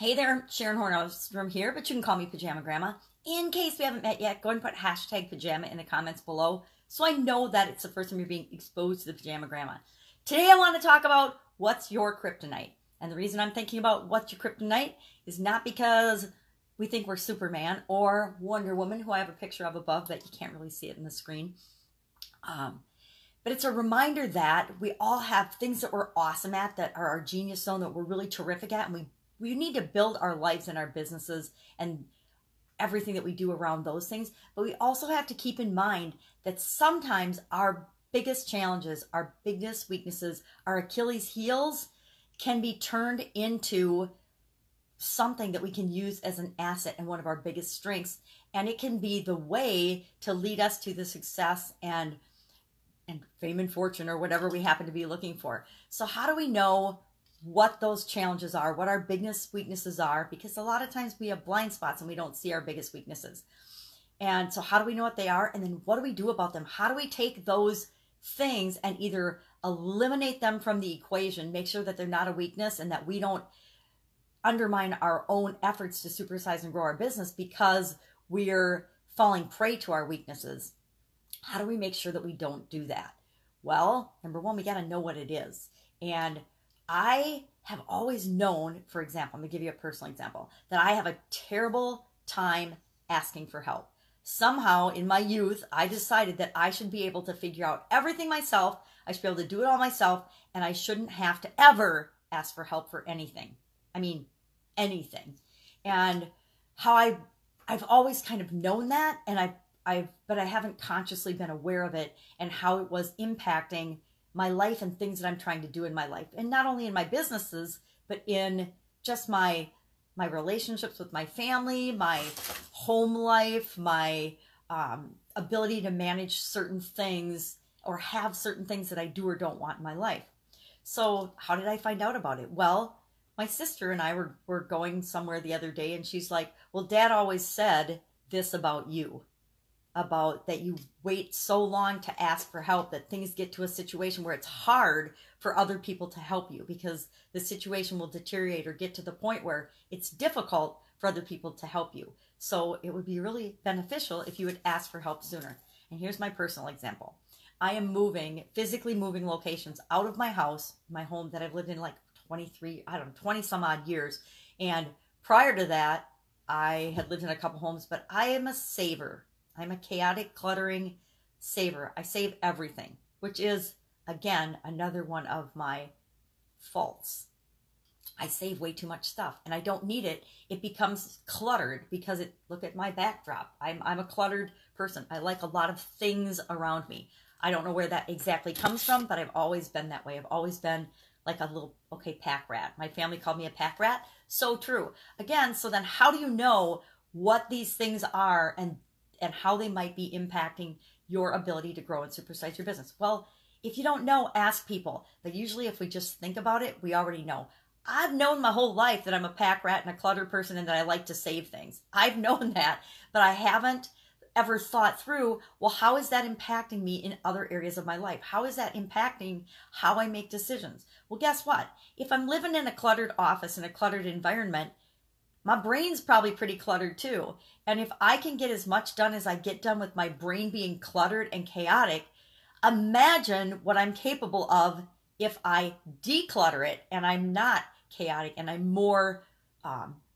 Hey there, Sharon Horne-Ellstrom here, but you can call me Pajama Grandma. In case we haven't met yet, go ahead and put hashtag pajama in the comments below so I know that it's the first time you're being exposed to the Pajama Grandma. Today I want to talk about what's your kryptonite. And the reason I'm thinking about what's your kryptonite is not because we think we're Superman or Wonder Woman, who I have a picture of above, but you can't really see it in the screen. But it's a reminder that we all have things that we're awesome at, that are our genius zone, that we're really terrific at, and we need to build our lives and our businesses and everything that we do around those things. But we also have to keep in mind that sometimes our biggest challenges, our biggest weaknesses, our Achilles heels can be turned into something that we can use as an asset and one of our biggest strengths. And it can be the way to lead us to the success and fame and fortune, or whatever we happen to be looking for. So how do we know what those challenges are, what our biggest weaknesses are? Because a lot of times we have blind spots and we don't see our biggest weaknesses. And so how do we know what they are? And then what do we do about them? How do we take those things and either eliminate them from the equation, make sure that they're not a weakness and that we don't undermine our own efforts to supersize and grow our business because we're falling prey to our weaknesses? How do we make sure that we don't do that? Well, number one, we got to know what it is. And I have always known, for example, I'm going to give you a personal example, that I have a terrible time asking for help. Somehow in my youth, I decided that I should be able to figure out everything myself. I should be able to do it all myself, and I shouldn't have to ever ask for help for anything. I mean, anything. And how I've always kind of known that, and but I haven't consciously been aware of it and how it was impacting my life and things that I'm trying to do in my life. And not only in my businesses, but in just my relationships with my family, my home life, my ability to manage certain things or have certain things that I do or don't want in my life. So how did I find out about it? Well, my sister and I were going somewhere the other day, and she's like, well, Dad always said this about you, about that you wait so long to ask for help that things get to a situation where it's hard for other people to help you because the situation will deteriorate or get to the point where it's difficult for other people to help you. So it would be really beneficial if you would ask for help sooner. And here's my personal example. I am physically moving locations out of my house, my home that I've lived in like 20 some odd years. And prior to that, I had lived in a couple homes, but I am a saver. I'm a chaotic, cluttering saver. I save everything, which is, again, another one of my faults. I save way too much stuff, and I don't need it. It becomes cluttered because look at my backdrop. I'm a cluttered person. I like a lot of things around me. I don't know where that exactly comes from, but I've always been that way. I've always been like a little, pack rat. My family called me a pack rat. So true. Again, so then how do you know what these things are and how they might be impacting your ability to grow and supersize your business? Well, if you don't know, ask people. But usually if we just think about it, we already know. I've known my whole life that I'm a pack rat and a cluttered person and that I like to save things. I've known that, but I haven't ever thought through, well, how is that impacting me in other areas of my life? How is that impacting how I make decisions? Well, guess what? If I'm living in a cluttered office, in a cluttered environment, my brain's probably pretty cluttered too. And if I can get as much done as I get done with my brain being cluttered and chaotic, imagine what I'm capable of if I declutter it and I'm not chaotic and I'm more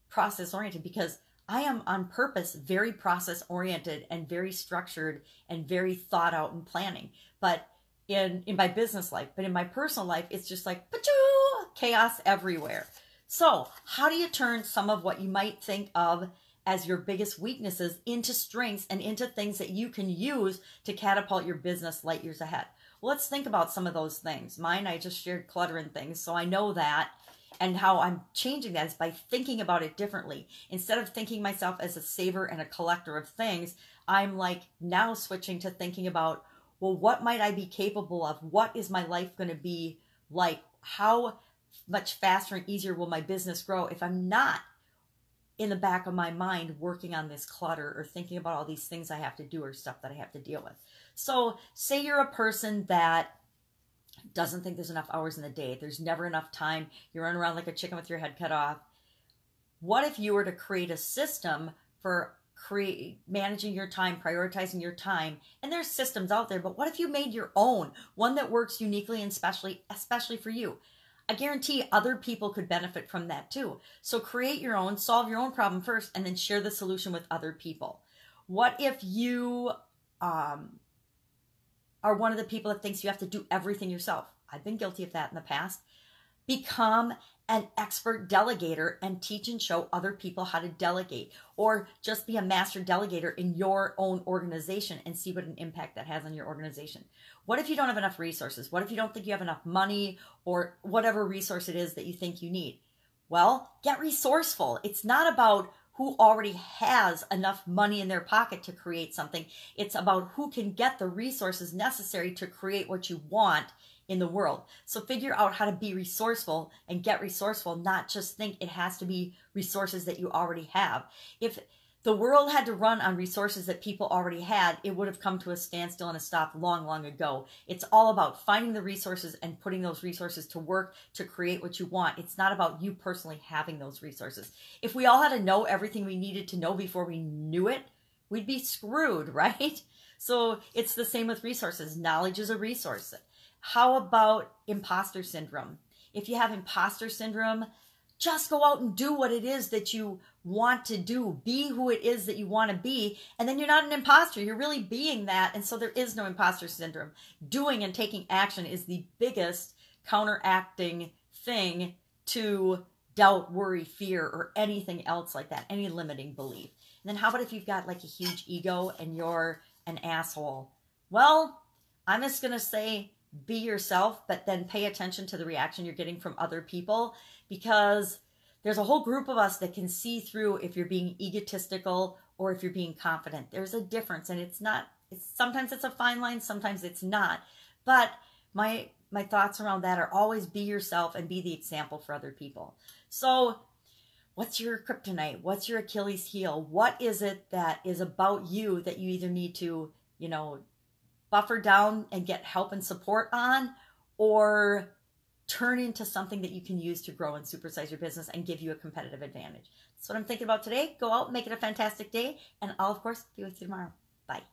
process oriented, because I am on purpose very process oriented and very structured and very thought out and planning. But in my business life, but in my personal life, it's just like chaos everywhere. So how do you turn some of what you might think of as your biggest weaknesses into strengths and into things that you can use to catapult your business light years ahead? Well, let's think about some of those things. Mine, I just shared cluttering things, so I know that. And how I'm changing that is by thinking about it differently. Instead of thinking myself as a saver and a collector of things, I'm like now switching to thinking about, well, what might I be capable of? What is my life going to be like? How much faster and easier will my business grow if I'm not in the back of my mind working on this clutter or thinking about all these things I have to do or stuff that I have to deal with? So say you're a person that doesn't think there's enough hours in the day. There's never enough time. You're running around like a chicken with your head cut off. What if you were to create a system for managing your time, prioritizing your time? And there's systems out there, but what if you made your own, one that works uniquely and especially for you? I guarantee other people could benefit from that too. So create your own, solve your own problem first, and then share the solution with other people. What if you are one of the people that thinks you have to do everything yourself? I've been guilty of that in the past. Become an expert delegator and teach and show other people how to delegate, or just be a master delegator in your own organization and see what an impact that has on your organization. What if you don't have enough resources? What if you don't think you have enough money or whatever resource it is that you think you need? Well, get resourceful. It's not about who already has enough money in their pocket to create something. It's about who can get the resources necessary to create what you want in the world. So figure out how to be resourceful and get resourceful, not just think it has to be resources that you already have. If the world had to run on resources that people already had, it would have come to a standstill and a stop long, long ago. It's all about finding the resources and putting those resources to work to create what you want. It's not about you personally having those resources. If we all had to know everything we needed to know before we knew it, we'd be screwed, right? So it's the same with resources. Knowledge is a resource. How about imposter syndrome? If you have imposter syndrome, just go out and do what it is that you want to do. Be who it is that you want to be. And then you're not an imposter. You're really being that. And so there is no imposter syndrome. Doing and taking action is the biggest counteracting thing to doubt, worry, fear, or anything else like that, any limiting belief. And then how about if you've got like a huge ego and you're an asshole? Well, I'm just going to say, be yourself, but then pay attention to the reaction you're getting from other people, because there's a whole group of us that can see through if you're being egotistical or if you're being confident. There's a difference, and sometimes it's a fine line, sometimes it's not. But my thoughts around that are always be yourself and be the example for other people. So what's your kryptonite? What's your Achilles heel? What is it that is about you that you either need to, buffer down and get help and support on, or turn into something that you can use to grow and supersize your business and give you a competitive advantage? That's what I'm thinking about today. Go out and make it a fantastic day. And I'll, of course, be with you tomorrow. Bye.